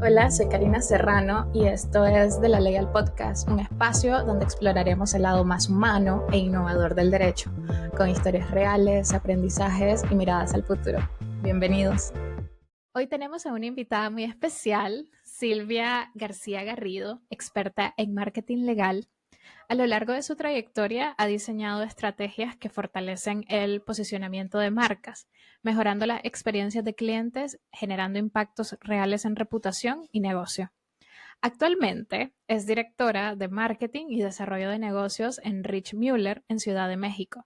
Hola, soy Karina Serrano y esto es De la Ley al Podcast, un espacio donde exploraremos el lado más humano e innovador del derecho, con historias reales, aprendizajes y miradas al futuro. Bienvenidos. Hoy tenemos a una invitada muy especial, Silvia García Garrido, experta en marketing legal. A lo largo de su trayectoria ha diseñado estrategias que fortalecen el posicionamiento de marcas, mejorando las experiencias de clientes, generando impactos reales en reputación y negocio. Actualmente es directora de marketing y desarrollo de negocios en Rich Müller en Ciudad de México.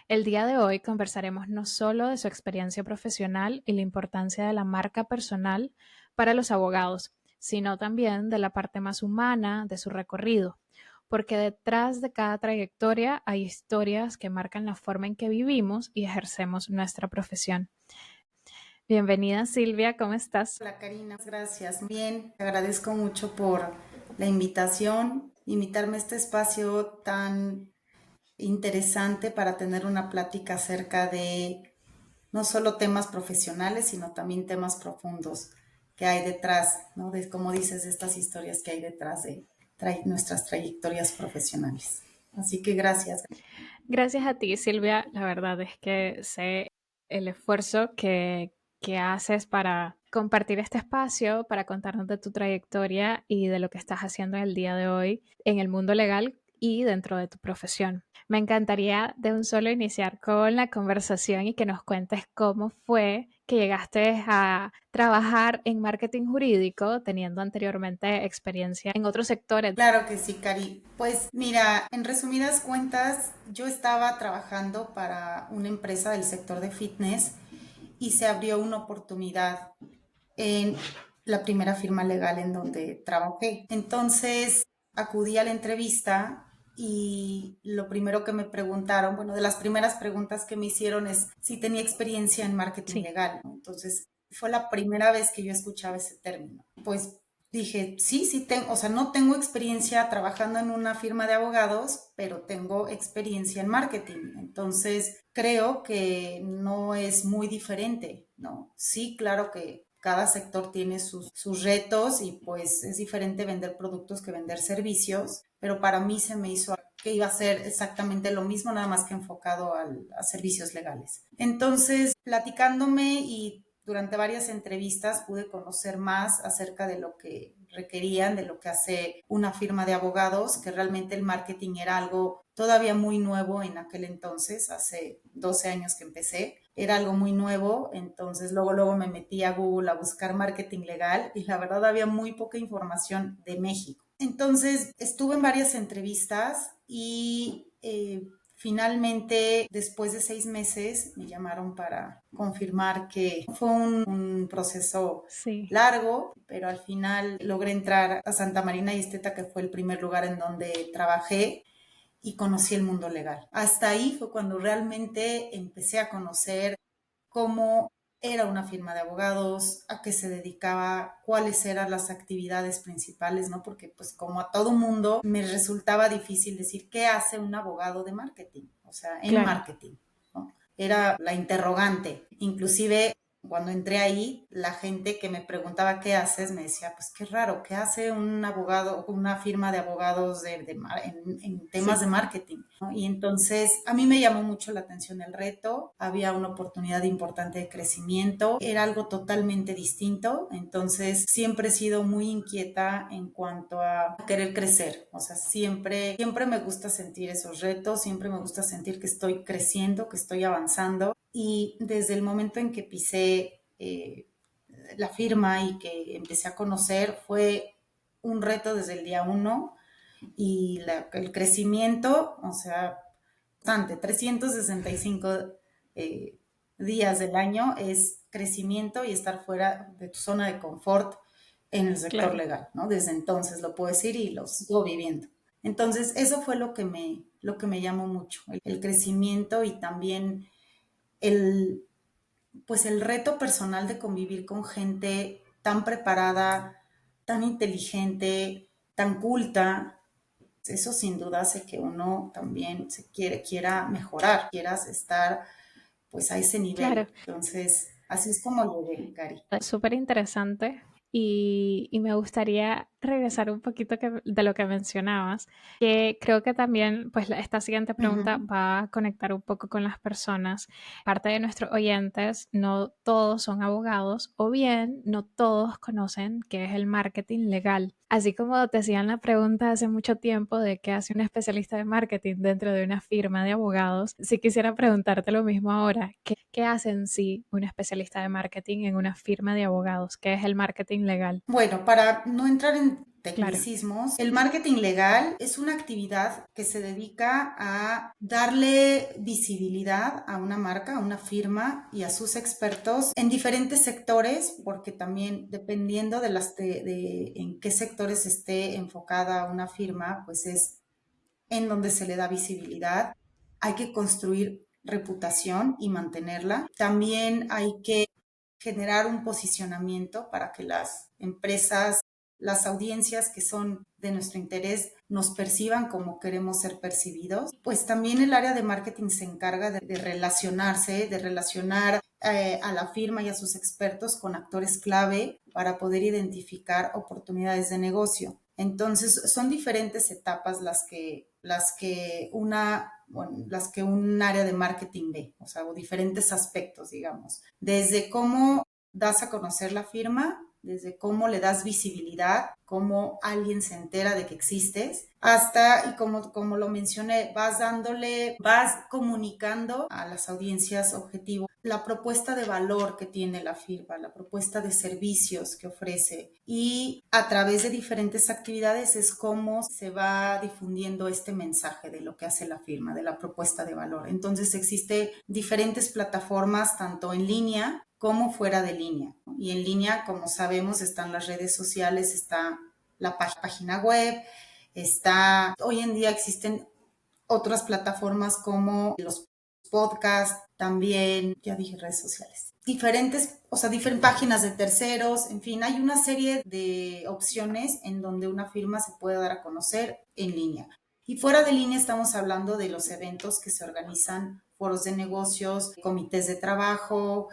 El día de hoy conversaremos no solo de su experiencia profesional y la importancia de la marca personal para los abogados, sino también de la parte más humana de su recorrido, porque detrás de cada trayectoria hay historias que marcan la forma en que vivimos y ejercemos nuestra profesión. Bienvenida Silvia, ¿cómo estás? Hola Karina, gracias. Bien, te agradezco mucho por la invitación, invitarme a este espacio tan interesante para tener una plática acerca de no solo temas profesionales, sino también temas profundos que hay detrás, ¿no? De, como dices, de estas historias que hay detrás de nuestras trayectorias profesionales. Así que gracias. Gracias a ti Silvia, la verdad es que sé el esfuerzo que haces para compartir este espacio, para contarnos de tu trayectoria y de lo que estás haciendo en el día de hoy en el mundo legal y dentro de tu profesión. Me encantaría de un solo iniciar con la conversación y que nos cuentes cómo fue que llegaste a trabajar en marketing jurídico, teniendo anteriormente experiencia en otros sectores. Claro que sí, Cari. Pues mira, en resumidas cuentas, yo estaba trabajando para una empresa del sector de fitness y se abrió una oportunidad en la primera firma legal en donde trabajé. Entonces acudí a la entrevista y lo primero que me preguntaron, bueno, de las primeras preguntas que me hicieron es si tenía experiencia en marketing Sí, legal, ¿no? Entonces fue la primera vez que yo escuchaba ese término. Pues dije, sí, sí tengo, o sea, no tengo experiencia trabajando en una firma de abogados, pero tengo experiencia en marketing. Entonces, creo que no es muy diferente, ¿no? Sí, claro que cada sector tiene sus retos y pues es diferente vender productos que vender servicios, pero para mí se me hizo que iba a ser exactamente lo mismo, nada más que enfocado a servicios legales. Entonces, platicándome y durante varias entrevistas pude conocer más acerca de lo que requerían, de lo que hace una firma de abogados, que realmente el marketing era algo todavía muy nuevo en aquel entonces, hace 12 años que empecé, era algo muy nuevo, entonces luego me metí a Google a buscar marketing legal y la verdad había muy poca información de México. Entonces estuve en varias entrevistas y finalmente, después de 6 meses, me llamaron para confirmar que fue un proceso sí. largo, pero al final logré entrar a Santa Marina y Esteta, que fue el primer lugar en donde trabajé y conocí el mundo legal. Hasta ahí fue cuando realmente empecé a conocer cómo era una firma de abogados, a qué se dedicaba, cuáles eran las actividades principales, ¿no? Porque pues como a todo mundo me resultaba difícil decir qué hace un abogado de marketing, o sea, en Claro. marketing, ¿no? Era la interrogante. Inclusive cuando entré ahí, la gente que me preguntaba qué haces me decía, pues qué raro, ¿qué hace un abogado, una firma de abogados en temas de Sí. marketing? ¿No? Y entonces a mí me llamó mucho la atención el reto, había una oportunidad importante de crecimiento, era algo totalmente distinto, entonces siempre he sido muy inquieta en cuanto a querer crecer, o sea, siempre me gusta sentir esos retos, siempre me gusta sentir que estoy creciendo, que estoy avanzando y desde el momento en que pisé la firma y que empecé a conocer fue un reto desde el día uno y el crecimiento, o sea, constante, 365 eh, días del año es crecimiento y estar fuera de tu zona de confort en el sector Claro. legal, ¿no? Desde entonces lo puedo decir y lo sigo viviendo. Entonces, eso fue lo que me llamó mucho, el crecimiento y también el, pues el reto personal de convivir con gente tan preparada, tan inteligente, tan culta. Eso sin duda hace que uno también quiera mejorar, quieras estar pues a ese Claro, nivel. Entonces, así es como lo ve, Cari. es súper interesante y me gustaría regresar un poquito de lo que mencionabas, que creo que también, pues esta siguiente pregunta Ujú. va a conectar un poco con las personas. Parte de nuestros oyentes, no todos son abogados o bien no todos conocen qué es el marketing legal. Así como te hacían la pregunta hace mucho tiempo de qué hace un especialista de marketing dentro de una firma de abogados, sí quisiera preguntarte lo mismo ahora. ¿Qué hace en sí un especialista de marketing en una firma de abogados? ¿Qué es el marketing legal? Bueno, para no entrar en Claro. tecnicismos, el marketing legal es una actividad que se dedica a darle visibilidad a una marca, a una firma y a sus expertos en diferentes sectores, porque también dependiendo de en qué sectores esté enfocada una firma, pues es en donde se le da visibilidad. Hay que construir reputación y mantenerla. También hay que generar un posicionamiento para que las empresas, las audiencias que son de nuestro interés nos perciban como queremos ser percibidos. Pues también el área de marketing se encarga de relacionarse, de relacionar a la firma y a sus expertos con actores clave para poder identificar oportunidades de negocio. Entonces, son diferentes etapas las que un área de marketing ve, o sea, o diferentes aspectos, digamos. Desde cómo das a conocer la firma, desde cómo le das visibilidad, cómo alguien se entera de que existes, hasta, y como lo mencioné, vas comunicando a las audiencias objetivo la propuesta de valor que tiene la firma, la propuesta de servicios que ofrece y a través de diferentes actividades es como se va difundiendo este mensaje de lo que hace la firma, de la propuesta de valor. Entonces existe diferentes plataformas tanto en línea como fuera de línea. Y en línea, como sabemos, están las redes sociales, está la página web, hoy en día existen otras plataformas como los podcasts, también, ya dije redes sociales, diferentes, o sea, diferentes páginas de terceros, en fin, hay una serie de opciones en donde una firma se puede dar a conocer en línea. Y fuera de línea estamos hablando de los eventos que se organizan, foros de negocios, comités de trabajo,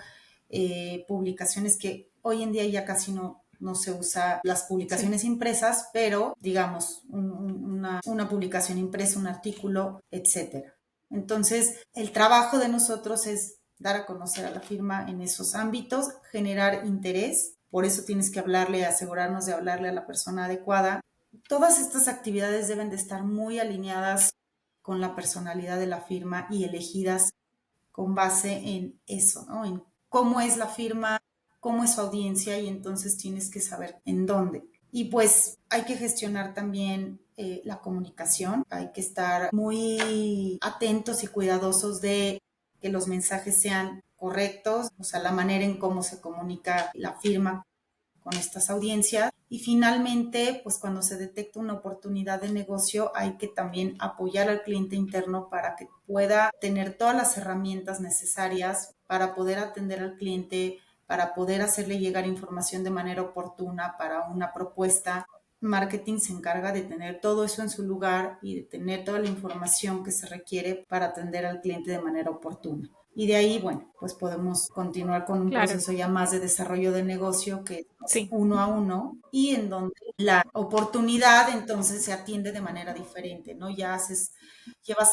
publicaciones que hoy en día ya casi no se usa las Sí. publicaciones impresas, pero digamos una publicación impresa, un artículo, etcétera. Entonces, el trabajo de nosotros es dar a conocer a la firma en esos ámbitos, generar interés, por eso tienes que hablarle, asegurarnos de hablarle a la persona adecuada. Todas estas actividades deben de estar muy alineadas con la personalidad de la firma y elegidas con base en eso, ¿no? En cómo es la firma, cómo es su audiencia y entonces tienes que saber en dónde. Y pues hay que gestionar también la comunicación, hay que estar muy atentos y cuidadosos de que los mensajes sean correctos, o sea, la manera en cómo se comunica la firma con estas audiencias. Y finalmente, pues cuando se detecta una oportunidad de negocio, hay que también apoyar al cliente interno para que pueda tener todas las herramientas necesarias para poder atender al cliente, para poder hacerle llegar información de manera oportuna para una propuesta. Marketing se encarga de tener todo eso en su lugar y de tener toda la información que se requiere para atender al cliente de manera oportuna. Y de ahí, bueno, pues podemos continuar con un Claro, proceso ya más de desarrollo de negocio que es sí. uno a uno y en donde la oportunidad entonces se atiende de manera diferente, ¿no? Llevas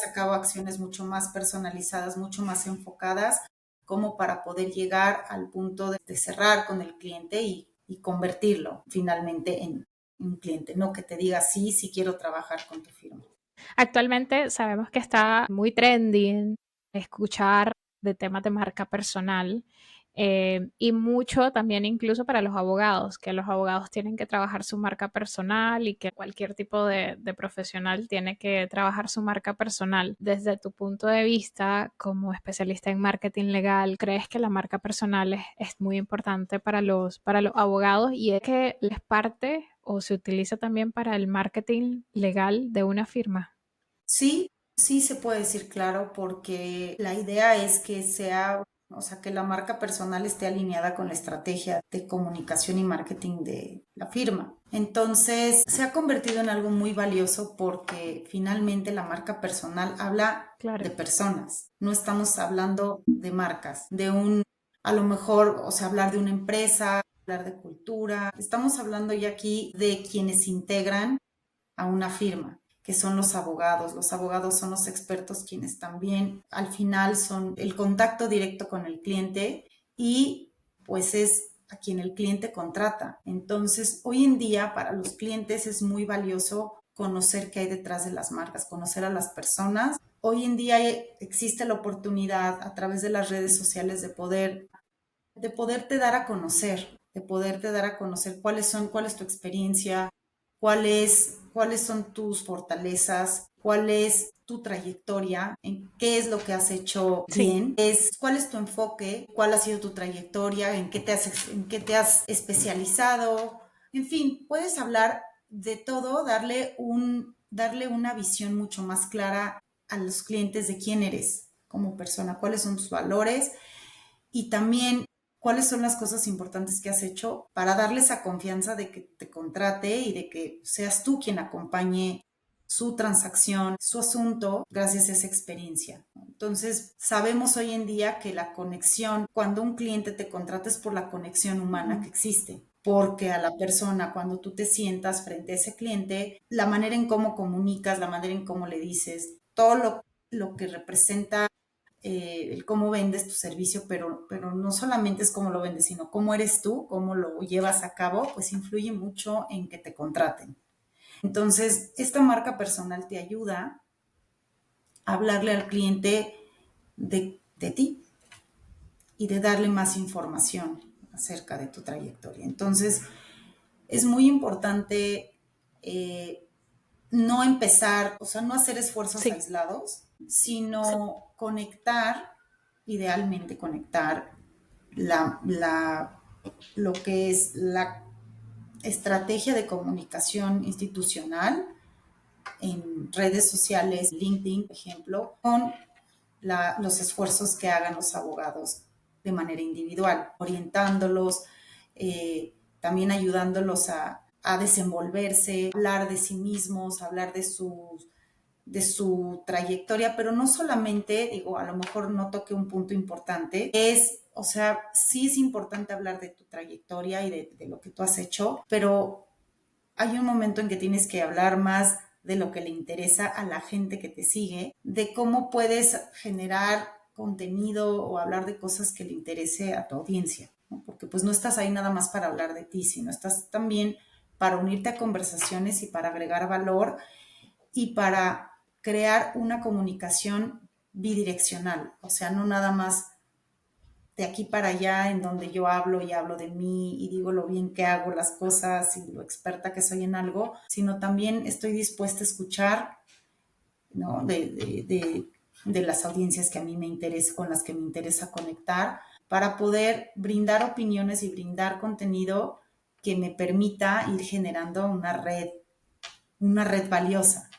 a cabo acciones mucho más personalizadas, mucho más enfocadas, como para poder llegar al punto de cerrar con el cliente y convertirlo finalmente en un cliente, no que te diga sí, sí quiero trabajar con tu firma. Actualmente sabemos que está muy trendy escuchar de temas de marca personal y mucho también incluso para los abogados, que los abogados tienen que trabajar su marca personal y que cualquier tipo de profesional tiene que trabajar su marca personal. Desde tu punto de vista como especialista en marketing legal, ¿crees que la marca personal es muy importante para los abogados y es que les parte o se utiliza también para el marketing legal de una firma? Sí, sí se puede decir claro, porque la idea es que sea, o sea, que la marca personal esté alineada con la estrategia de comunicación y marketing de la firma. Entonces, se ha convertido en algo muy valioso porque finalmente la marca personal habla de Claro. personas. No estamos hablando de marcas, a lo mejor, o sea, hablar de una empresa, hablar de cultura. Estamos hablando ya aquí de quienes integran a una firma, que son los abogados. Los abogados son los expertos quienes también al final son el contacto directo con el cliente y pues es a quien el cliente contrata. Entonces, hoy en día para los clientes es muy valioso conocer qué hay detrás de las marcas, conocer a las personas. Hoy en día existe la oportunidad a través de las redes sociales de poderte dar a conocer, de poderte dar a conocer cuál es tu experiencia, cuáles son tus fortalezas, cuál es tu trayectoria, en qué es lo que has hecho Sí. bien, cuál es tu enfoque, cuál ha sido tu trayectoria, en qué te has especializado. En fin, puedes hablar de todo, darle una visión mucho más clara a los clientes de quién eres como persona, cuáles son tus valores y también cuáles son las cosas importantes que has hecho para darle esa confianza de que te contrate y de que seas tú quien acompañe su transacción, su asunto, gracias a esa experiencia. Entonces, sabemos hoy en día que la conexión, cuando un cliente te contrata es por la conexión humana que existe. Porque a la persona, cuando tú te sientas frente a ese cliente, la manera en cómo comunicas, la manera en cómo le dices, todo lo que representa el cómo vendes tu servicio, pero no solamente es cómo lo vendes, sino cómo eres tú, cómo lo llevas a cabo, pues influye mucho en que te contraten. Entonces, esta marca personal te ayuda a hablarle al cliente de ti y de darle más información acerca de tu trayectoria. Entonces, es muy importante no empezar, o sea, no hacer esfuerzos Sí. aislados, sino conectar, idealmente conectar lo que es la estrategia de comunicación institucional en redes sociales, LinkedIn, por ejemplo, con los esfuerzos que hagan los abogados de manera individual, orientándolos, también ayudándolos a desenvolverse, hablar de sí mismos, hablar de su trayectoria, pero no solamente, digo, a lo mejor no toque un punto importante, o sea, sí es importante hablar de tu trayectoria y de lo que tú has hecho, pero hay un momento en que tienes que hablar más de lo que le interesa a la gente que te sigue, de cómo puedes generar contenido o hablar de cosas que le interese a tu audiencia, ¿no? Porque pues no estás ahí nada más para hablar de ti, sino estás también para unirte a conversaciones y para agregar valor y para crear una comunicación bidireccional, o sea, no nada más de aquí para allá en donde yo hablo y hablo de mí y digo lo bien que hago las cosas y lo experta que soy en algo, sino también estoy dispuesta a escuchar, ¿no? De las audiencias que a mí me interesa, con las que me interesa conectar, para poder brindar opiniones y brindar contenido que me permita ir generando una red valiosa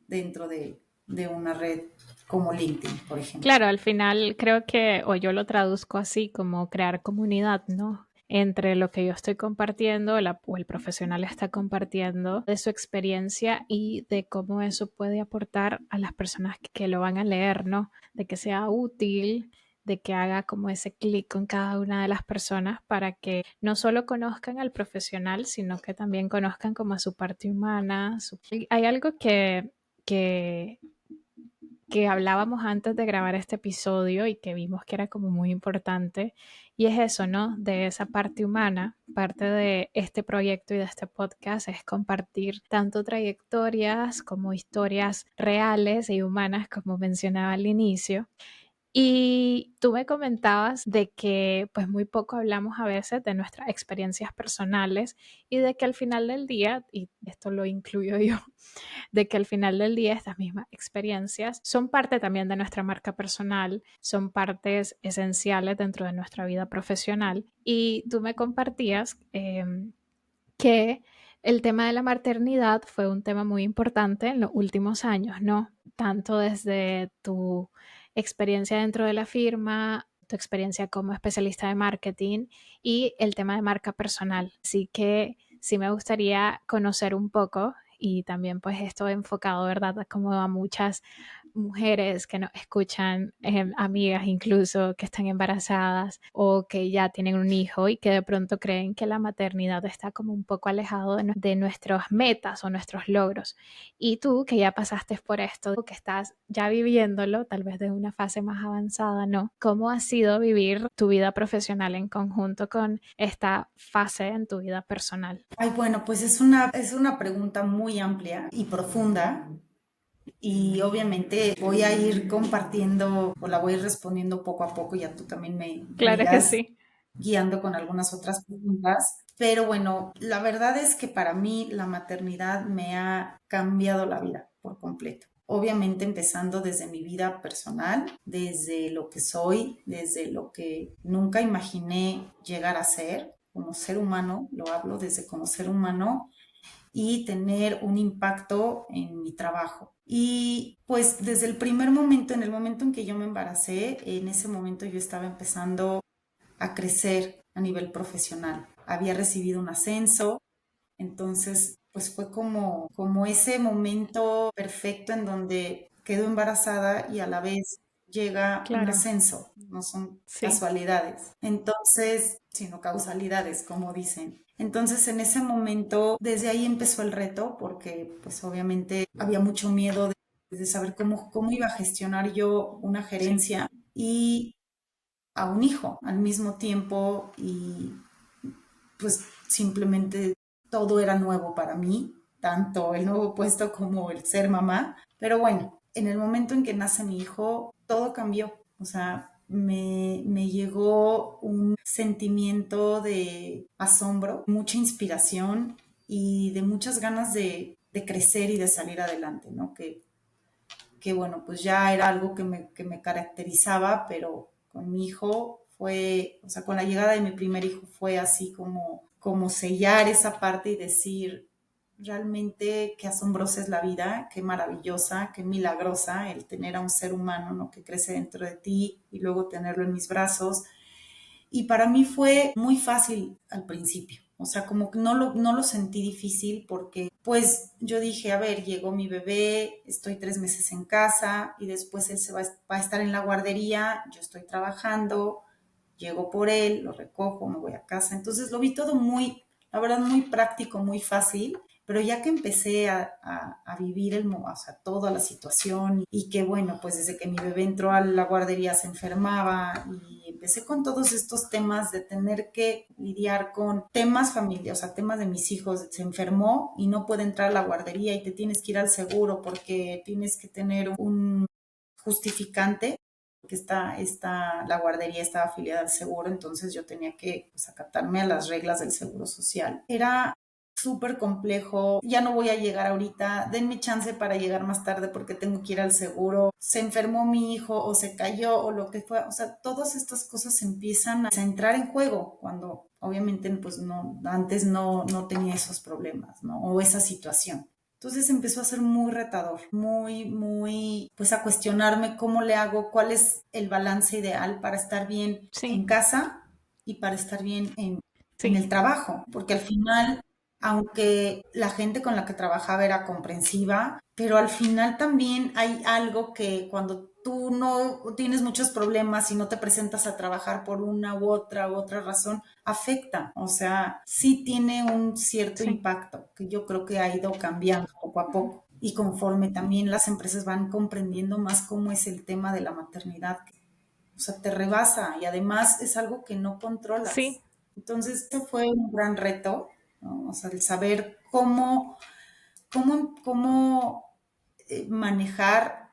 dentro de una red como LinkedIn, por ejemplo. Claro, al final creo que, o yo lo traduzco así, como crear comunidad, ¿no? Entre lo que yo estoy compartiendo o el profesional está compartiendo de su experiencia y de cómo eso puede aportar a las personas que lo van a leer, ¿no? De que sea útil, de que haga como ese clic con cada una de las personas para que no solo conozcan al profesional, sino que también conozcan como a su parte humana. Hay algo que que hablábamos antes de grabar este episodio y que vimos que era como muy importante, y es eso, ¿no? De esa parte humana, parte de este proyecto y de este podcast es compartir tanto trayectorias como historias reales y humanas, como mencionaba al inicio. Y tú me comentabas de que pues muy poco hablamos a veces de nuestras experiencias personales y de que al final del día, y esto lo incluyo yo, de que al final del día estas mismas experiencias son parte también de nuestra marca personal, son partes esenciales dentro de nuestra vida profesional. Y tú me compartías que el tema de la maternidad fue un tema muy importante en los últimos años, ¿no? Tanto desde tu experiencia dentro de la firma, tu experiencia como especialista de marketing y el tema de marca personal. Así que sí me gustaría conocer un poco y también pues esto enfocado, ¿verdad? Como a muchas mujeres que nos escuchan, amigas incluso que están embarazadas o que ya tienen un hijo y que de pronto creen que la maternidad está como un poco alejado de nuestras metas o nuestros logros. Y tú que ya pasaste por esto, que estás ya viviéndolo, tal vez de una fase más avanzada, ¿no? ¿Cómo ha sido vivir tu vida profesional en conjunto con esta fase en tu vida personal? Ay, bueno, pues es una pregunta muy amplia y profunda y obviamente voy a ir compartiendo o la voy a ir respondiendo poco a poco, ya tú también me Claro que irás sí. guiando con algunas otras preguntas. Pero bueno, la verdad es que para mí la maternidad me ha cambiado la vida por completo. Obviamente empezando desde mi vida personal, desde lo que soy, desde lo que nunca imaginé llegar a ser como ser humano, lo hablo desde como ser humano, y tener un impacto en mi trabajo. Y pues desde el primer momento, en el momento en que yo me embaracé, en ese momento yo estaba empezando a crecer a nivel profesional. Había recibido un ascenso, entonces pues fue como ese momento perfecto en donde quedo embarazada y a la vez llega un Claro, ascenso, no son sí, casualidades. Entonces, sino causalidades, como dicen. Entonces, en ese momento, desde ahí empezó el reto, porque pues obviamente había mucho miedo de saber cómo iba a gestionar yo una sí, gerencia y a un hijo al mismo tiempo y pues simplemente todo era nuevo para mí, tanto el nuevo puesto como el ser mamá. Pero bueno, en el momento en que nace mi hijo, todo cambió. O sea, me llegó un sentimiento de asombro, mucha inspiración y de muchas ganas de crecer y de salir adelante, ¿no? Que bueno, pues ya era algo que me caracterizaba, pero con mi hijo fue, o sea, con la llegada de mi primer hijo fue así como sellar esa parte y decir, realmente qué asombrosa es la vida, qué maravillosa, qué milagrosa el tener a un ser humano, ¿no? Que crece dentro de ti y luego tenerlo en mis brazos y para mí fue muy fácil al principio. O sea, como que no lo sentí difícil porque pues yo dije, a ver, llegó mi bebé, estoy 3 meses en casa y después él va a estar en la guardería, yo estoy trabajando, llego por él, lo recojo, me voy a casa. Entonces lo vi todo muy, la verdad, muy práctico, muy fácil. Pero ya que empecé a vivir o sea, toda la situación y que bueno, pues desde que mi bebé entró a la guardería se enfermaba y empecé con todos estos temas de tener que lidiar con temas familiares, o sea, temas de mis hijos, se enfermó y no puede entrar a la guardería y te tienes que ir al seguro porque tienes que tener un justificante que la guardería estaba afiliada al seguro, entonces yo tenía que pues, acatarme a las reglas del seguro social. Era súper complejo, ya no voy a llegar ahorita, denme chance para llegar más tarde porque tengo que ir al seguro, se enfermó mi hijo o se cayó o lo que fue, o sea, todas estas cosas empiezan a entrar en juego cuando obviamente pues no, antes no tenía esos problemas, ¿no? O esa situación. Entonces empezó a ser muy retador, pues a cuestionarme cómo le hago, cuál es el balance ideal para estar bien en sí, casa y para estar bien en sí, el trabajo, porque al final, aunque la gente con la que trabajaba era comprensiva, pero al final también hay algo que cuando tú no tienes muchos problemas y no te presentas a trabajar por una u otra razón, afecta, o sea, sí tiene un cierto sí. impacto que yo creo que ha ido cambiando poco a poco. Y conforme también las empresas van comprendiendo más cómo es el tema de la maternidad, o sea, te rebasa y además es algo que no controlas. Sí, Entonces, este fue un gran reto, ¿no? O sea, el saber cómo manejar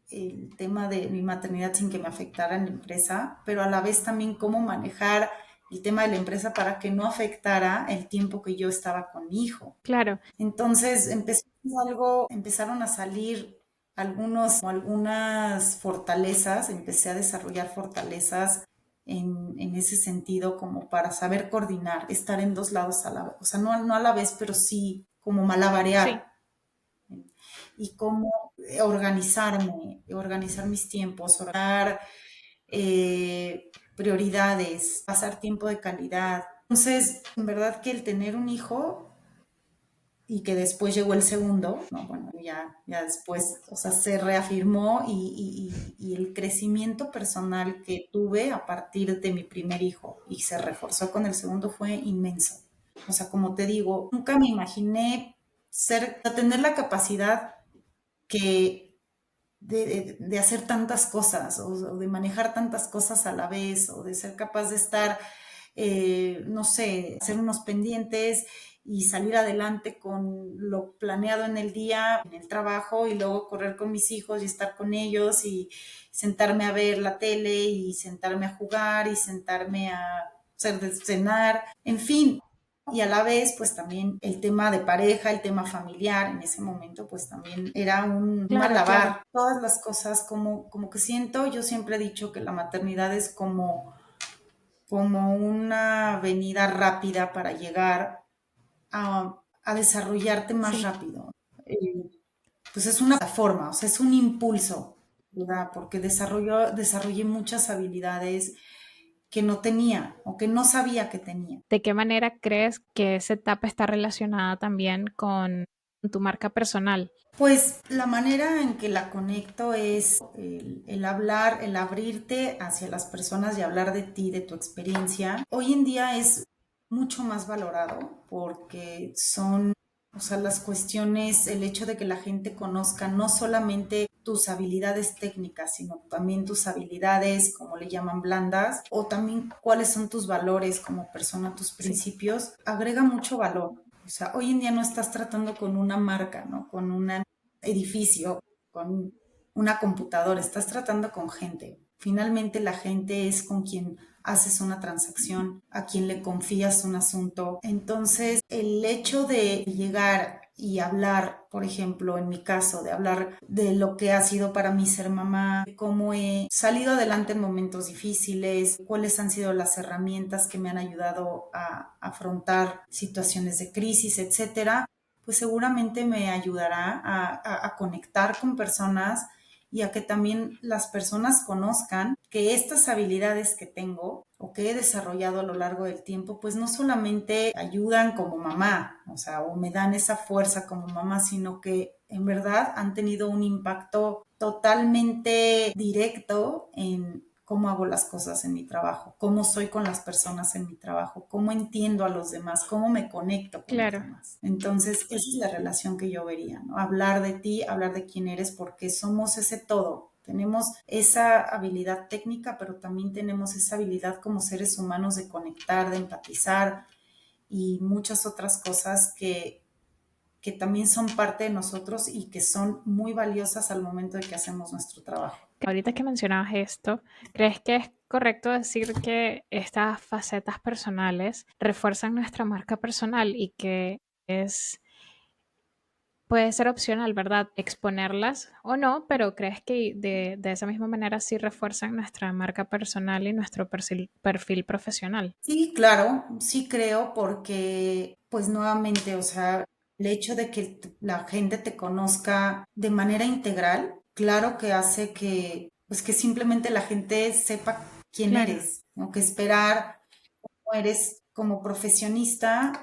el tema de mi maternidad sin que me afectara en la empresa, pero a la vez también cómo manejar el tema de la empresa para que no afectara el tiempo que yo estaba con mi hijo. claro. Entonces empezaron a salir algunas fortalezas, empecé a desarrollar fortalezas en ese sentido como para saber coordinar, estar en dos lados a la vez, o sea, no a la vez, pero sí como Sí, malabarear y cómo organizar mis tiempos, organizar prioridades, pasar tiempo de calidad. Entonces, en verdad que el tener un hijo y que después llegó el segundo, ¿no? Bueno, ya después, o sea, se reafirmó y el crecimiento personal que tuve a partir de mi primer hijo y se reforzó con el segundo fue inmenso. O sea, como te digo, nunca me imaginé tener la capacidad que de hacer tantas cosas o de manejar tantas cosas a la vez o de ser capaz de estar, no sé, hacer unos pendientes y salir adelante con lo planeado en el día, en el trabajo y luego correr con mis hijos y estar con ellos y sentarme a ver la tele y sentarme a jugar y sentarme a hacer de cenar, en fin, y a la vez, pues también el tema de pareja, el tema familiar, en ese momento, pues también era un Claro, claro. malabar. Todas las cosas, como que siento, yo siempre he dicho que la maternidad es como una avenida rápida para llegar a desarrollarte más Sí. rápido. Eh, pues es una plataforma, o sea, es un impulso, ¿verdad? Porque desarrollé muchas habilidades que no tenía o que no sabía que tenía. ¿De qué manera crees que esa etapa está relacionada también con tu marca personal? Pues la manera en que la conecto es el hablar, el abrirte hacia las personas y hablar de ti, de tu experiencia. Hoy en día es mucho más valorado porque son, o sea, las cuestiones, el hecho de que la gente conozca no solamente tus habilidades técnicas, sino también tus habilidades, como le llaman, blandas, o también cuáles son tus valores como persona, tus Sí, principios, agrega mucho valor. O sea, hoy en día no estás tratando con una marca, ¿no? Con un edificio, con una computadora, estás tratando con gente. Finalmente la gente es con quien haces una transacción, a quien le confías un asunto. Entonces, el hecho de llegar y hablar, por ejemplo, en mi caso, de hablar de lo que ha sido para mí ser mamá, de cómo he salido adelante en momentos difíciles, cuáles han sido las herramientas que me han ayudado a afrontar situaciones de crisis, etcétera, pues seguramente me ayudará a conectar con personas y a que también las personas conozcan que estas habilidades que tengo o que he desarrollado a lo largo del tiempo, pues no solamente ayudan como mamá, o sea, o me dan esa fuerza como mamá, sino que en verdad han tenido un impacto totalmente directo en cómo hago las cosas en mi trabajo, cómo soy con las personas en mi trabajo, cómo entiendo a los demás, cómo me conecto con los claro. demás. Entonces, esa es la relación que yo vería, ¿no? Hablar de ti, hablar de quién eres, porque somos ese todo. Tenemos esa habilidad técnica, pero también tenemos esa habilidad como seres humanos de conectar, de empatizar y muchas otras cosas que también son parte de nosotros y que son muy valiosas al momento de que hacemos nuestro trabajo. Ahorita que mencionabas esto, ¿crees que es correcto decir que estas facetas personales refuerzan nuestra marca personal y que es puede ser opcional, ¿verdad? Exponerlas o no, pero crees que de esa misma manera sí refuerzan nuestra marca personal y nuestro perfil profesional? Sí, claro, sí creo porque, pues nuevamente, o sea, el hecho de que la gente te conozca de manera integral, claro que hace que, pues que simplemente la gente sepa quién Claro, eres, ¿no? Que esperar cómo eres como profesionista,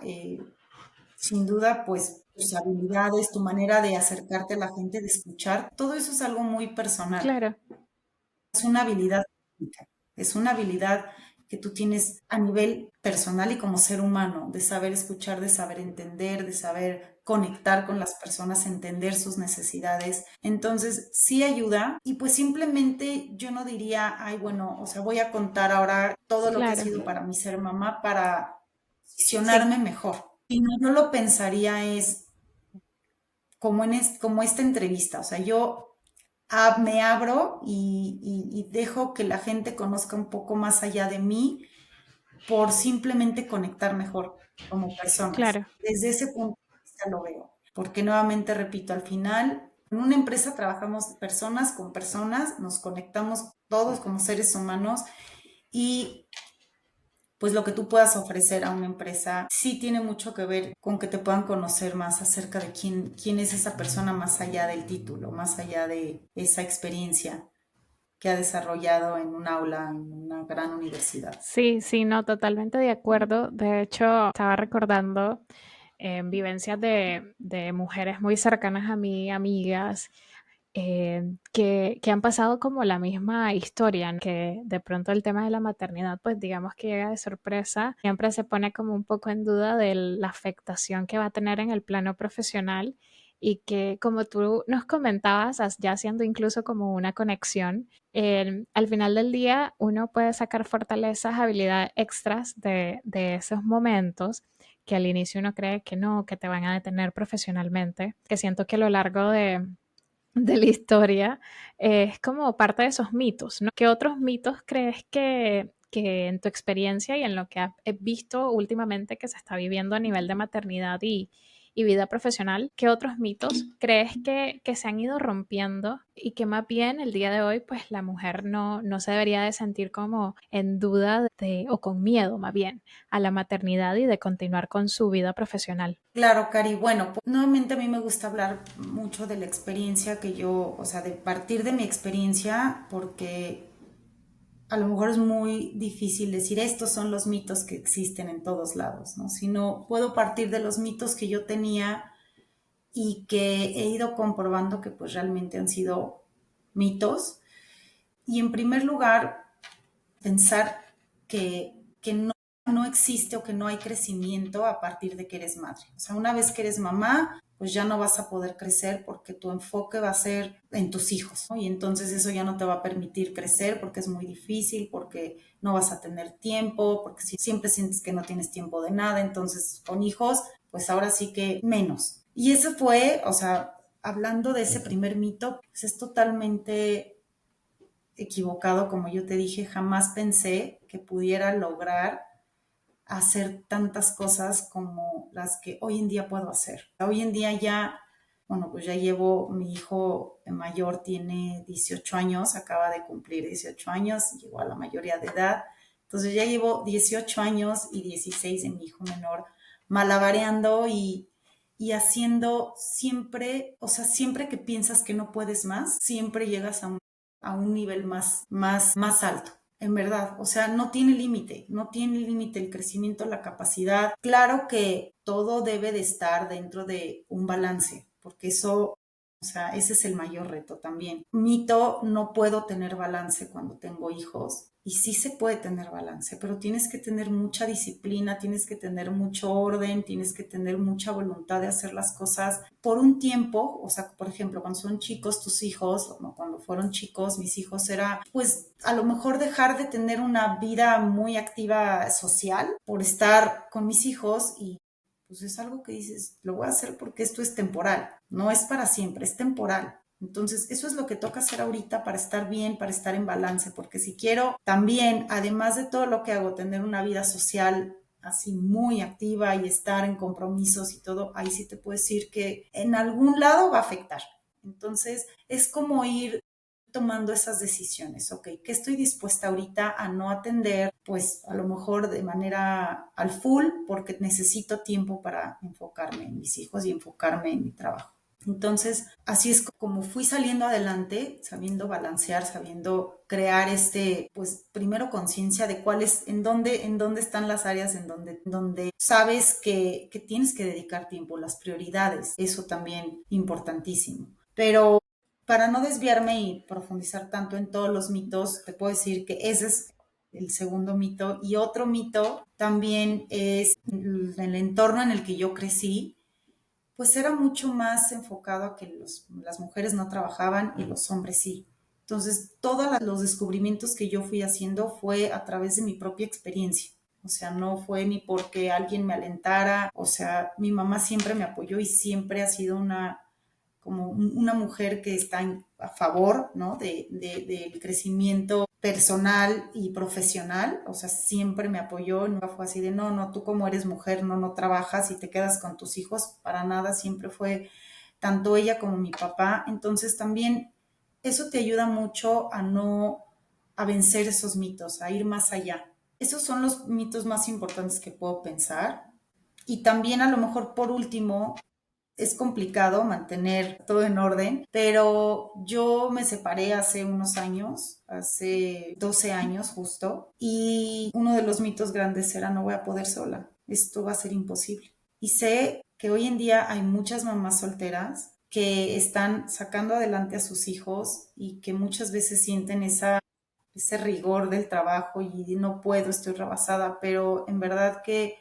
sin duda, pues tus habilidades, tu manera de acercarte a la gente, de escuchar, todo eso es algo muy personal. claro, Es una habilidad única, es una habilidad que tú tienes a nivel personal y como ser humano, de saber escuchar, de saber entender, de saber conectar con las personas, entender sus necesidades. Entonces, sí ayuda y pues simplemente yo no diría, ay, bueno, o sea, voy a contar ahora todo lo que ha claro. sido para mí ser mamá para Sí, posicionarme mejor. Y no, yo lo pensaría es como, como esta entrevista, o sea, yo me abro y dejo que la gente conozca un poco más allá de mí por simplemente conectar mejor como personas. claro. Desde ese punto de vista lo veo, porque nuevamente repito, al final en una empresa trabajamos personas con personas, nos conectamos todos como seres humanos y pues lo que tú puedas ofrecer a una empresa sí tiene mucho que ver con que te puedan conocer más acerca de quién es esa persona más allá del título, más allá de esa experiencia que ha desarrollado en un aula, en una gran universidad. Sí, sí, no, totalmente de acuerdo. De hecho, estaba recordando vivencias de mujeres muy cercanas a mí, amigas, que han pasado como la misma historia, ¿no? Que de pronto el tema de la maternidad, pues digamos que llega de sorpresa, siempre se pone como un poco en duda de la afectación que va a tener en el plano profesional y que como tú nos comentabas, ya haciendo incluso como una conexión, al final del día uno puede sacar fortalezas, habilidades extras de esos momentos que al inicio uno cree que no, que te van a detener profesionalmente, que siento que a lo largo de la historia es como parte de esos mitos, ¿no? ¿Qué otros mitos crees que en tu experiencia y en lo que has visto últimamente que se está viviendo a nivel de maternidad y vida profesional, qué otros mitos crees que se han ido rompiendo y que más bien el día de hoy pues la mujer no se debería de sentir como en duda o con miedo más bien a la maternidad y de continuar con su vida profesional? Claro, Cari. Bueno, pues, nuevamente a mí me gusta hablar mucho de la experiencia que yo, o sea, de partir de mi experiencia, porque a lo mejor es muy difícil decir estos son los mitos que existen en todos lados, ¿no? Sino puedo partir de los mitos que yo tenía y que he ido comprobando que pues realmente han sido mitos. Y en primer lugar, pensar que no existe o que no hay crecimiento a partir de que eres madre. O sea, una vez que eres mamá, pues ya no vas a poder crecer porque tu enfoque va a ser en tus hijos, ¿no? Y entonces eso ya no te va a permitir crecer porque es muy difícil, porque no vas a tener tiempo, porque si siempre sientes que no tienes tiempo de nada, entonces con hijos, pues ahora sí que menos. Y eso fue, o sea, hablando de ese primer mito, pues es totalmente equivocado, como yo te dije, jamás pensé que pudiera lograr hacer tantas cosas como las que hoy en día puedo hacer. Hoy en día ya, bueno, pues ya llevo, mi hijo mayor tiene 18 años, acaba de cumplir 18 años, llegó a la mayoría de edad, entonces ya llevo 18 años y 16 de mi hijo menor malabareando y haciendo siempre, o sea, siempre que piensas que no puedes más, siempre llegas a un nivel más alto. En verdad, o sea, no tiene límite, no tiene límite el crecimiento, la capacidad. Claro que todo debe de estar dentro de un balance, porque eso, o sea, ese es el mayor reto también. Mito, no puedo tener balance cuando tengo hijos. Y sí se puede tener balance, pero tienes que tener mucha disciplina, tienes que tener mucho orden, tienes que tener mucha voluntad de hacer las cosas por un tiempo. O sea, por ejemplo, cuando son chicos tus hijos, o cuando fueron chicos mis hijos, era pues a lo mejor dejar de tener una vida muy activa social por estar con mis hijos y pues es algo que dices, lo voy a hacer porque esto es temporal, no es para siempre, es temporal. Entonces, eso es lo que toca hacer ahorita para estar bien, para estar en balance, porque si quiero también, además de todo lo que hago, tener una vida social así muy activa y estar en compromisos y todo, ahí sí te puedo decir que en algún lado va a afectar. Entonces, es como ir tomando esas decisiones, ¿ok? ¿Qué estoy dispuesta ahorita a no atender? Pues a lo mejor de manera al full, porque necesito tiempo para enfocarme en mis hijos y enfocarme en mi trabajo. Entonces, así es como fui saliendo adelante, sabiendo balancear, sabiendo crear pues primero conciencia de cuáles, en dónde están las áreas en donde sabes que tienes que dedicar tiempo, las prioridades, eso también importantísimo. Pero para no desviarme y profundizar tanto en todos los mitos, te puedo decir que ese es el segundo mito. Y otro mito también es el entorno en el que yo crecí, pues era mucho más enfocado a que las mujeres no trabajaban y los hombres sí. Entonces, todos los descubrimientos que yo fui haciendo fue a través de mi propia experiencia. O sea, no fue ni porque alguien me alentara. O sea, mi mamá siempre me apoyó y siempre ha sido como una mujer que está a favor, ¿no? Del crecimiento personal y profesional. O sea, siempre me apoyó, nunca fue así de, no, no, tú como eres mujer, no trabajas y te quedas con tus hijos, para nada, siempre fue tanto ella como mi papá. Entonces también eso te ayuda mucho a vencer esos mitos, a ir más allá. Esos son los mitos más importantes que puedo pensar. Y también a lo mejor por último, es complicado mantener todo en orden, pero yo me separé hace unos años, hace 12 años justo, y uno de los mitos grandes era no voy a poder sola, esto va a ser imposible. Y sé que hoy en día hay muchas mamás solteras que están sacando adelante a sus hijos y que muchas veces sienten ese rigor del trabajo y no puedo, estoy rebasada, pero en verdad que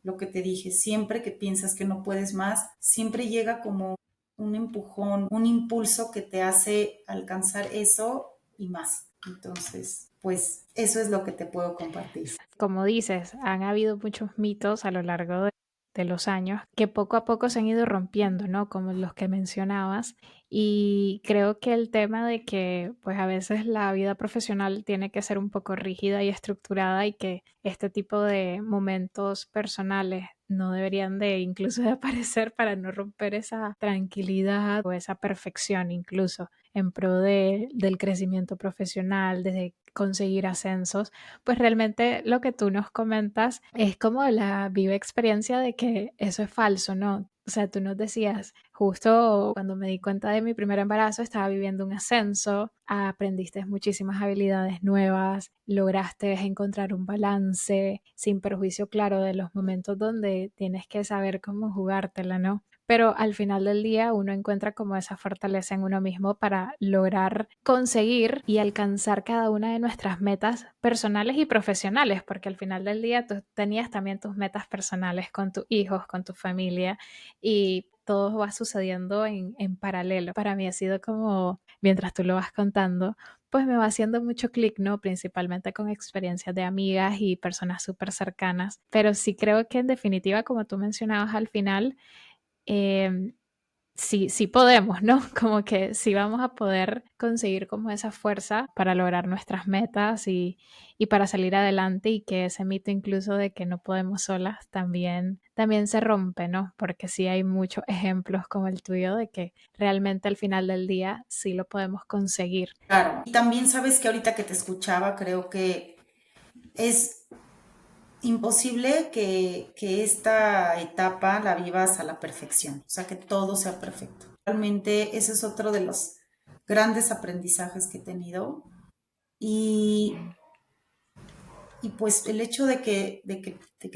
lo que te dije, siempre que piensas que no puedes más, siempre llega como un empujón, un impulso que te hace alcanzar eso y más. Entonces, pues eso es lo que te puedo compartir. Como dices, han habido muchos mitos a lo largo de los años que poco a poco se han ido rompiendo, ¿no? Como los que mencionabas. Y creo que el tema de que, pues a veces la vida profesional tiene que ser un poco rígida y estructurada y que este tipo de momentos personales no deberían de incluso de aparecer para no romper esa tranquilidad o esa perfección incluso en pro del crecimiento profesional, de conseguir ascensos, pues realmente lo que tú nos comentas es como la viva experiencia de que eso es falso, ¿no? O sea, tú nos decías, justo cuando me di cuenta de mi primer embarazo, estaba viviendo un ascenso, aprendiste muchísimas habilidades nuevas, lograste encontrar un balance sin perjuicio, claro, de los momentos donde tienes que saber cómo jugártela, ¿no? Pero al final del día uno encuentra como esa fortaleza en uno mismo para lograr conseguir y alcanzar cada una de nuestras metas personales y profesionales, porque al final del día tú tenías también tus metas personales con tus hijos, con tu familia y todo va sucediendo en paralelo. Para mí ha sido como, mientras tú lo vas contando, pues me va haciendo mucho clic, ¿no? Principalmente con experiencias de amigas y personas súper cercanas, pero sí creo que en definitiva, como tú mencionabas al final, eh, sí, sí podemos, ¿no? Como que sí vamos a poder conseguir como esa fuerza para lograr nuestras metas y para salir adelante y que ese mito incluso de que no podemos solas también se rompe, ¿no? Porque sí hay muchos ejemplos como el tuyo de que realmente al final del día sí lo podemos conseguir. Claro. Y también sabes que ahorita que te escuchaba, creo que es imposible que esta etapa la vivas a la perfección, o sea, que todo sea perfecto. Realmente ese es otro de los grandes aprendizajes que he tenido y, y pues el hecho de que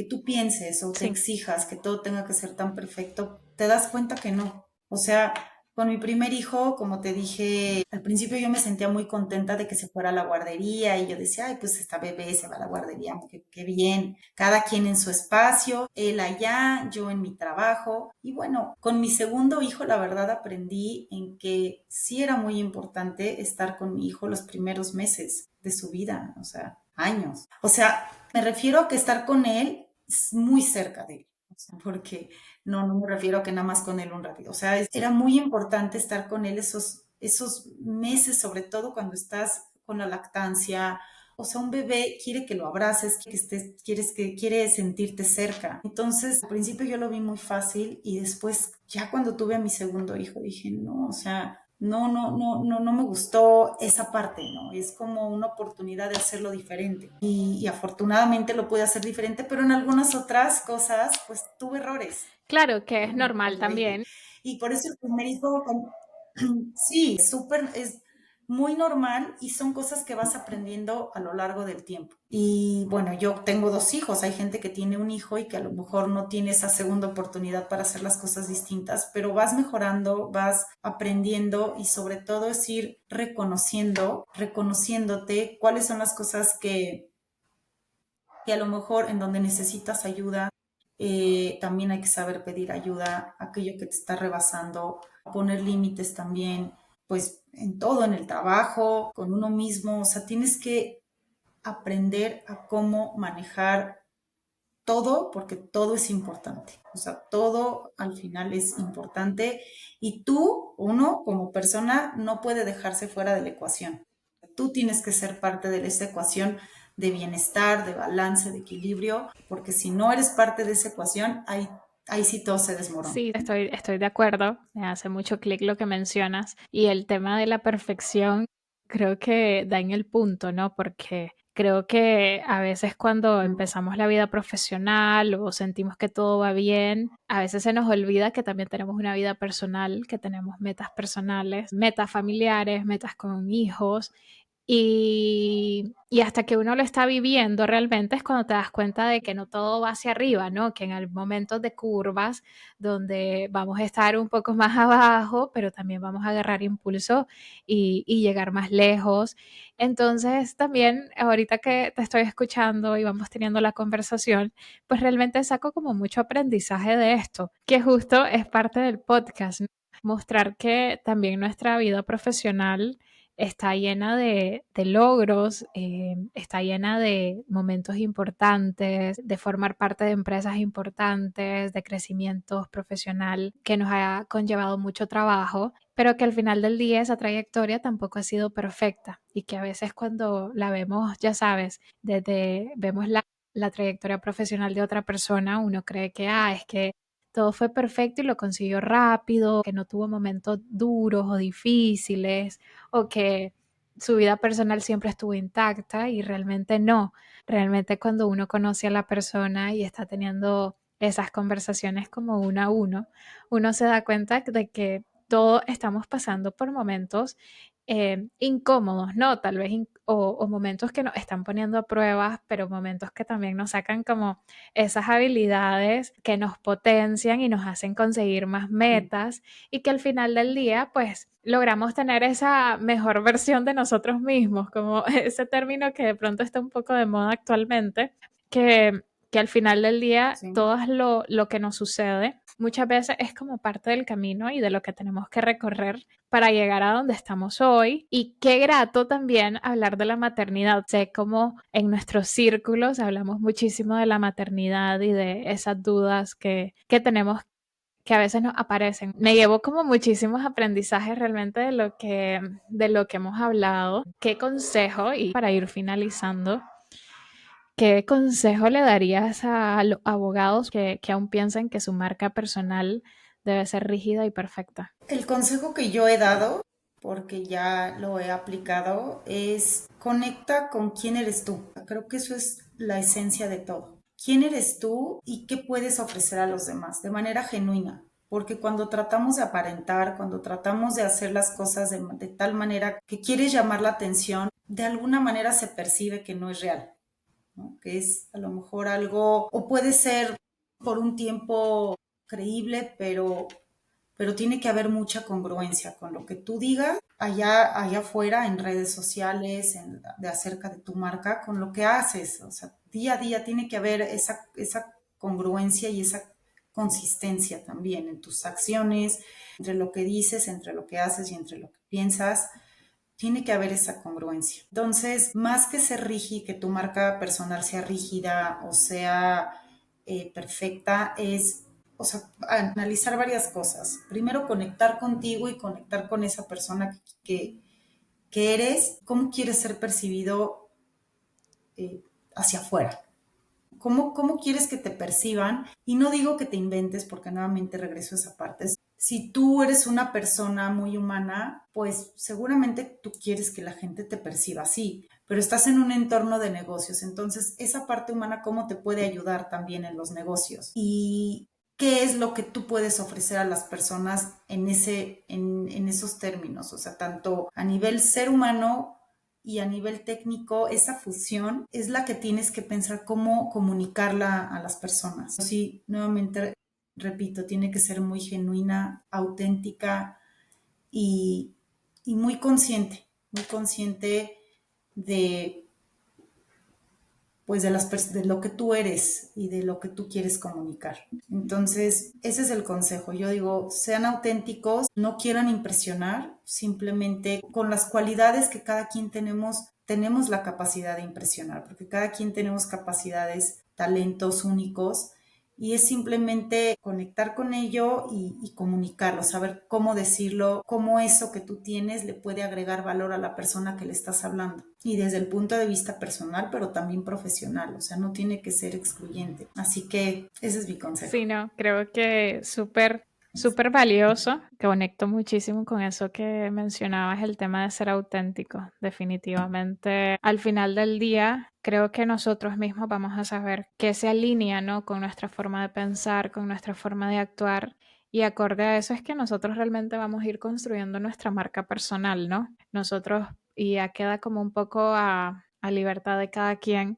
tú pienses o te Sí. exijas que todo tenga que ser tan perfecto, te das cuenta que no. O sea, con mi primer hijo, como te dije, al principio yo me sentía muy contenta de que se fuera a la guardería y yo decía, ay, pues esta bebé se va a la guardería, qué bien, cada quien en su espacio, él allá, yo en mi trabajo. Y bueno, con mi segundo hijo, la verdad aprendí en que sí era muy importante estar con mi hijo los primeros meses de su vida, o sea, años. O sea, me refiero a que estar con él muy cerca de él, o sea, porque no me refiero a que nada más con él un ratito. O sea, era muy importante estar con él esos meses, sobre todo cuando estás con la lactancia. O sea, un bebé quiere que lo abraces, quiere sentirte cerca. Entonces, al principio yo lo vi muy fácil y después, ya cuando tuve a mi segundo hijo, dije, no, o sea, no me gustó esa parte, ¿no? Es como una oportunidad de hacerlo diferente. Y afortunadamente lo pude hacer diferente, pero en algunas otras cosas, pues tuve errores, Claro que es ¿no? normal también. Y por eso el primer hijo, sí, es muy normal y son cosas que vas aprendiendo a lo largo del tiempo. Y bueno, yo tengo dos hijos, hay gente que tiene un hijo y que a lo mejor no tiene esa segunda oportunidad para hacer las cosas distintas, pero vas mejorando, vas aprendiendo y sobre todo es ir reconociéndote cuáles son las cosas que a lo mejor en donde necesitas ayuda, también hay que saber pedir ayuda, aquello que te está rebasando, poner límites también, pues en todo, en el trabajo, con uno mismo, o sea, tienes que aprender a cómo manejar todo, porque todo es importante, o sea, todo al final es importante y uno como persona, no puede dejarse fuera de la ecuación. Tú tienes que ser parte de esa ecuación de bienestar, de balance, de equilibrio, porque si no eres parte de esa ecuación, ahí sí todo se desmorona. Sí, estoy de acuerdo. Me hace mucho clic lo que mencionas. Y el tema de la perfección creo que da en el punto, ¿no? Porque creo que a veces cuando empezamos la vida profesional o sentimos que todo va bien, a veces se nos olvida que también tenemos una vida personal, que tenemos metas personales, metas familiares, metas con hijos Y hasta que uno lo está viviendo realmente es cuando te das cuenta de que no todo va hacia arriba, ¿no? Que en el momentos de curvas donde vamos a estar un poco más abajo, pero también vamos a agarrar impulso y llegar más lejos. Entonces también ahorita que te estoy escuchando y vamos teniendo la conversación, pues realmente saco como mucho aprendizaje de esto, que justo es parte del podcast, ¿no? Mostrar que también nuestra vida profesional está llena de logros, está llena de momentos importantes, de formar parte de empresas importantes, de crecimiento profesional que nos ha conllevado mucho trabajo, pero que al final del día esa trayectoria tampoco ha sido perfecta y que a veces cuando la vemos, ya sabes, desde vemos la trayectoria profesional de otra persona, uno cree que, es que todo fue perfecto y lo consiguió rápido, que no tuvo momentos duros o difíciles o que su vida personal siempre estuvo intacta y realmente no. Realmente cuando uno conoce a la persona y está teniendo esas conversaciones como uno a uno se da cuenta de que todos estamos pasando por momentos incómodos, ¿no? Tal vez o momentos que nos están poniendo a pruebas, pero momentos que también nos sacan como esas habilidades que nos potencian y nos hacen conseguir más metas y que al final del día, pues, logramos tener esa mejor versión de nosotros mismos, como ese término que de pronto está un poco de moda actualmente, que al final del día Sí. todo lo que nos sucede muchas veces es como parte del camino y de lo que tenemos que recorrer para llegar a donde estamos hoy. Y qué grato también hablar de la maternidad. Sé como en nuestros círculos hablamos muchísimo de la maternidad y de esas dudas que tenemos que a veces nos aparecen. Me llevo como muchísimos aprendizajes realmente de lo que hemos hablado. ¿Qué consejo, y para ir finalizando, qué consejo le darías a los abogados que aún piensan que su marca personal debe ser rígida y perfecta? El consejo que yo he dado, porque ya lo he aplicado, es conecta con quién eres tú. Creo que eso es la esencia de todo. ¿Quién eres tú y qué puedes ofrecer a los demás de manera genuina? Porque cuando tratamos de aparentar, cuando tratamos de hacer las cosas de tal manera que quieres llamar la atención, de alguna manera se percibe que no es real, ¿no? Que es a lo mejor algo, o puede ser por un tiempo creíble, pero tiene que haber mucha congruencia con lo que tú digas allá afuera en redes sociales, de acerca de tu marca, con lo que haces. O sea, día a día tiene que haber esa congruencia y esa consistencia también en tus acciones, entre lo que dices, entre lo que haces y entre lo que piensas. Tiene que haber esa congruencia. Entonces, más que ser rígida, que tu marca personal sea rígida o sea perfecta, es, o sea, analizar varias cosas. Primero, conectar contigo y conectar con esa persona que eres, cómo quieres ser percibido hacia afuera. ¿Cómo quieres que te perciban? Y no digo que te inventes, porque nuevamente regreso a esa parte. Si tú eres una persona muy humana, pues seguramente tú quieres que la gente te perciba así, pero estás en un entorno de negocios, entonces esa parte humana, ¿cómo te puede ayudar también en los negocios? Y qué es lo que tú puedes ofrecer a las personas en esos términos, o sea, tanto a nivel ser humano y a nivel técnico, esa fusión es la que tienes que pensar cómo comunicarla a las personas. Sí, nuevamente repito, tiene que ser muy genuina, auténtica y, y muy consciente de, pues de lo que tú eres y de lo que tú quieres comunicar. Entonces, ese es el consejo. Yo digo, sean auténticos, no quieran impresionar, simplemente con las cualidades que cada quien tenemos la capacidad de impresionar, porque cada quien tenemos capacidades, talentos únicos y es simplemente conectar con ello y comunicarlo, saber cómo decirlo, cómo eso que tú tienes le puede agregar valor a la persona que le estás hablando. Y desde el punto de vista personal, pero también profesional, o sea, no tiene que ser excluyente. Así que ese es mi consejo. Sí, no, creo que súper valioso. Conecto muchísimo con eso que mencionabas, el tema de ser auténtico. Definitivamente, al final del día, creo que nosotros mismos vamos a saber qué se alinea, ¿no? Con nuestra forma de pensar, con nuestra forma de actuar. Y acorde a eso es que nosotros realmente vamos a ir construyendo nuestra marca personal, ¿no? Nosotros y ya queda como un poco a libertad de cada quien.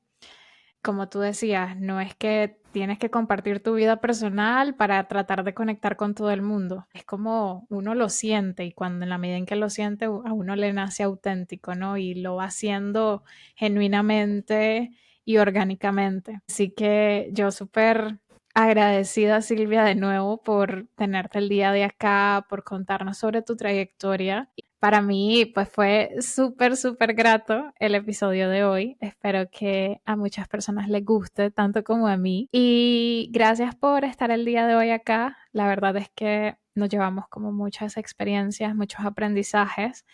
Como tú decías, no es que tienes que compartir tu vida personal para tratar de conectar con todo el mundo. Es como uno lo siente y cuando en la medida en que lo siente a uno le nace auténtico, ¿no? Y lo va haciendo genuinamente y orgánicamente. Así que yo súper agradecida, Silvia, de nuevo por tenerte el día de acá, por contarnos sobre tu trayectoria. Para mí, pues fue súper, súper grato el episodio de hoy. Espero que a muchas personas les guste, tanto como a mí. Y gracias por estar el día de hoy acá. La verdad es que nos llevamos como muchas experiencias, muchos aprendizajes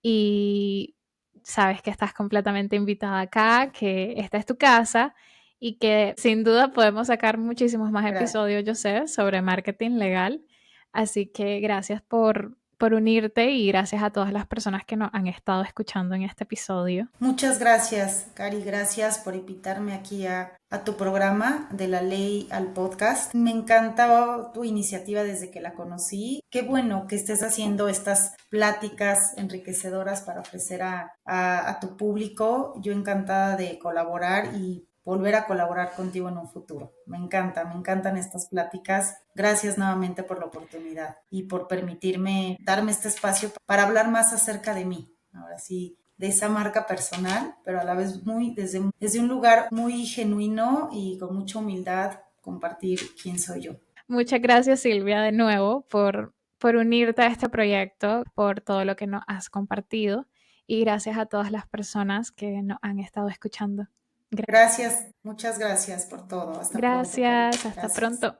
y sabes que estás completamente invitada acá, que esta es tu casa y que sin duda podemos sacar muchísimos más Gracias. episodios, yo sé, sobre marketing legal. Así que gracias por unirte y gracias a todas las personas que nos han estado escuchando en este episodio. Muchas gracias, Cari. Gracias por invitarme aquí a tu programa de la ley al podcast. Me encantaba tu iniciativa desde que la conocí. Qué bueno que estés haciendo estas pláticas enriquecedoras para ofrecer a tu público. Yo encantada de colaborar y volver a colaborar contigo en un futuro. Me encantan estas pláticas. Gracias nuevamente por la oportunidad y por permitirme darme este espacio para hablar más acerca de mí. Ahora sí, de esa marca personal, pero a la vez muy desde un lugar muy genuino y con mucha humildad compartir quién soy yo. Muchas gracias, Silvia, de nuevo por unirte a este proyecto, por todo lo que nos has compartido y gracias a todas las personas que nos han estado escuchando. Gracias, muchas gracias por todo. Hasta pronto, Cari. Gracias, hasta Gracias. pronto.